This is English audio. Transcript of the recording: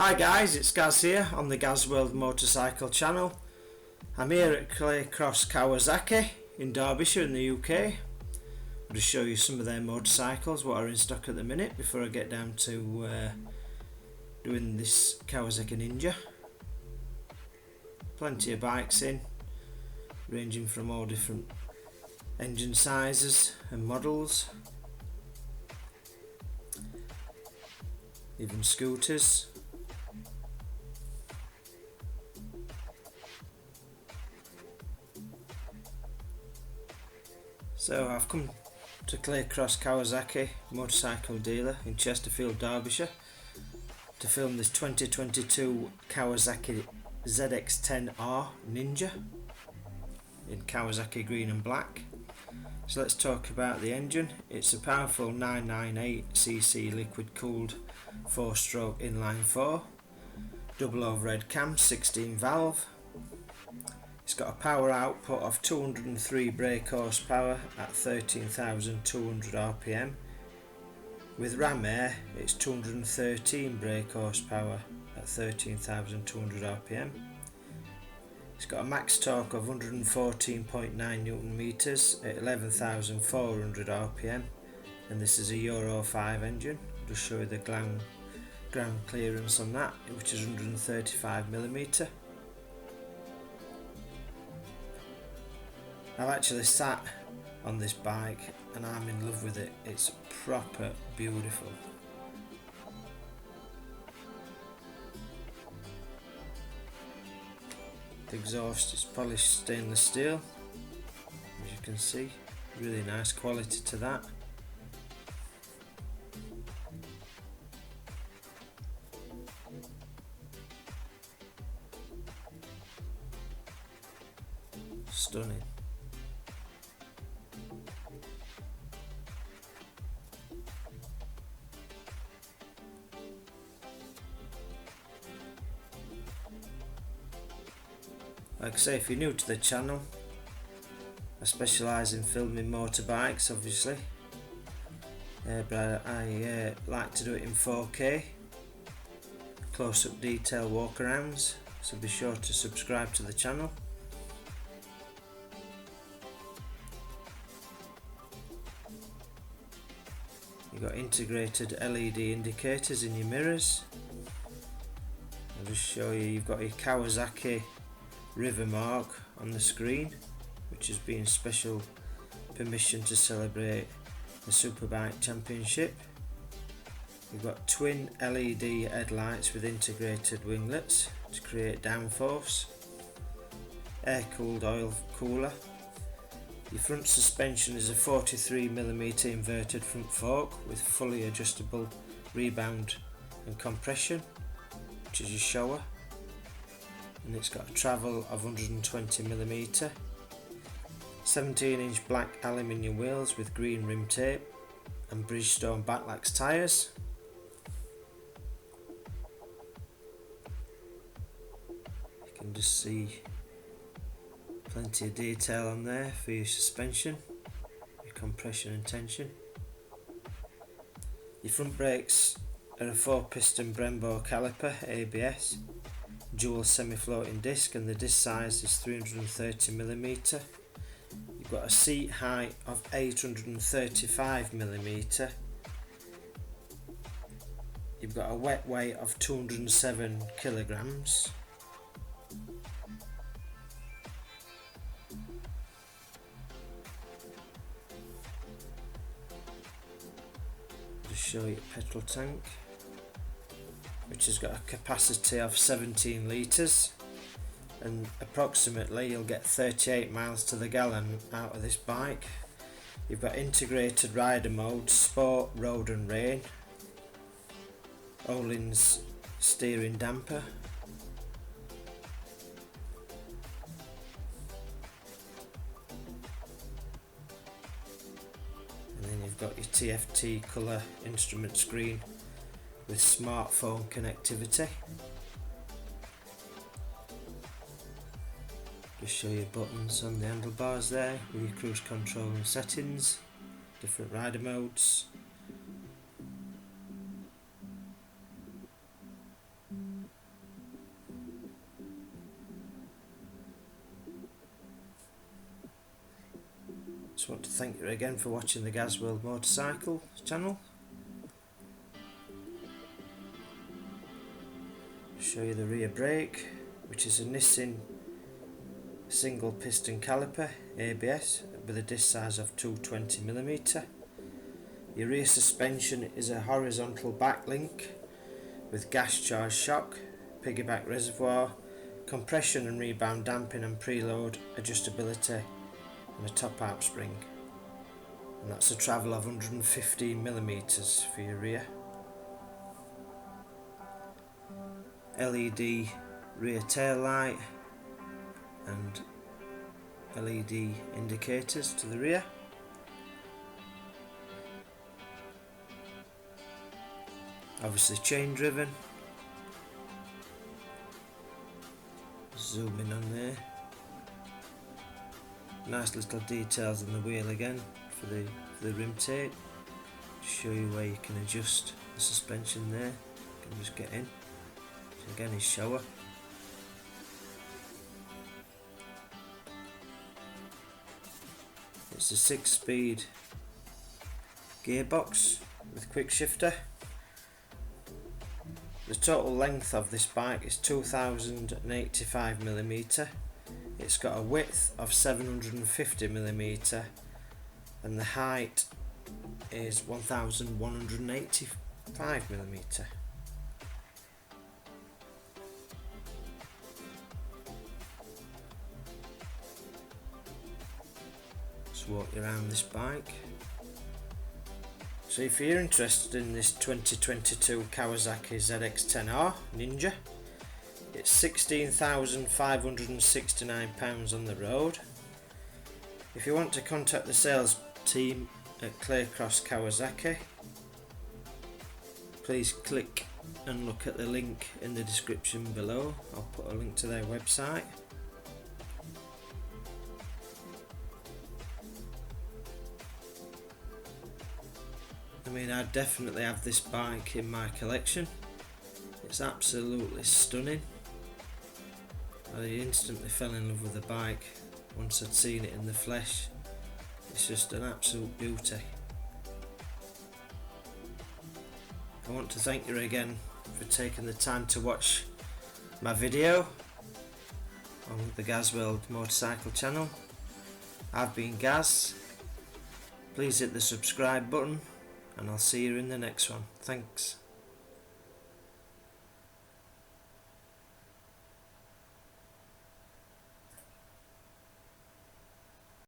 Hi guys, it's Gaz here on the Gaz World Motorcycle channel. I'm here at Claycross Kawasaki in Derbyshire in the UK. I'll just show you some of their motorcycles, what are in stock at the minute, before I get down to doing this Kawasaki Ninja. Plenty of bikes in, ranging from all different engine sizes and models. Even scooters. So I've come to Claycross Kawasaki motorcycle dealer in Chesterfield, Derbyshire to film this 2022 Kawasaki Zx10R Ninja in Kawasaki green and black. So let's talk about the engine. It's a powerful 998cc liquid cooled 4-stroke inline 4, double overhead cam, 16 valve. It's got a power output of 203 brake horsepower at 13,200 rpm. With ram air it's 213 brake horsepower at 13,200 rpm. It's got a max torque of 114.9 Newton meters at 11,400 rpm, and this is a Euro 5 engine. I'll just show you the ground clearance on that, which is 135mm. I've actually sat on this bike and I'm in love with it. It's proper beautiful. The exhaust is polished stainless steel, as you can see. Really nice quality to that. Stunning. Like I say, if you're new to the channel, I specialise in filming motorbikes obviously, but I like to do it in 4K, close-up detail walkarounds, so be sure to subscribe to the channel. You've got integrated LED indicators in your mirrors. I'll just show you, you've got your Kawasaki river mark on the screen, which has been special permission to celebrate the Superbike Championship. You've got twin LED headlights with integrated winglets to create downforce, air cooled oil cooler. Your front suspension is a 43mm inverted front fork with fully adjustable rebound and compression, which is your shower. And it's got a travel of 120mm, 17-inch black aluminium wheels with green rim tape and Bridgestone Batlax tyres. You can just see plenty of detail on there for your suspension, your compression and tension. Your front brakes are a 4-piston Brembo caliper ABS, dual semi-floating disc, and the disc size is 330mm. You've got a seat height of 835mm. You've got a wet weight of 207 kilograms. Just show you a petrol tank, which has got a capacity of 17 litres, and approximately you'll get 38 miles to the gallon out of this bike. You've got integrated rider modes, sport, road and rain, Öhlins steering damper, and then you've got your TFT colour instrument screen with smartphone connectivity. Just show you buttons on the handlebars there with your cruise control and settings, different rider modes. want to thank you again for watching the Gaz World Motorcycle channel. Show you the rear brake, which is a Nissan single piston caliper ABS with a disc size of 220mm. Your rear suspension is a horizontal back link with gas charged shock, piggyback reservoir, compression and rebound damping and preload adjustability, and a top out spring. And that's a travel of 115mm for your rear. LED rear tail light and LED indicators to the rear. Obviously chain driven. Zoom in on there. Nice little details on the wheel again for the rim tape. Show you where you can adjust the suspension there. You can just get in. So again, is shower. It's a 6-speed gearbox with quick shifter. The total length of this bike is 2085mm. It's got a width of 750mm and the height is 1185mm. Just walk you around this bike. So if you're interested in this 2022 Kawasaki Zx10R Ninja, it's £16,569 on the road. If you want to contact the sales team at Claycross Kawasaki, please click and look at the link in the description below. I'll put a link to their website. I mean, I definitely have this bike in my collection. It's absolutely stunning. I instantly fell in love with the bike once I'd seen it in the flesh. It's just an absolute beauty. I want to thank you again for taking the time to watch my video on the Gaz World Motorcycle channel. I've been Gaz. Please hit the subscribe button and I'll see you in the next one. Thanks.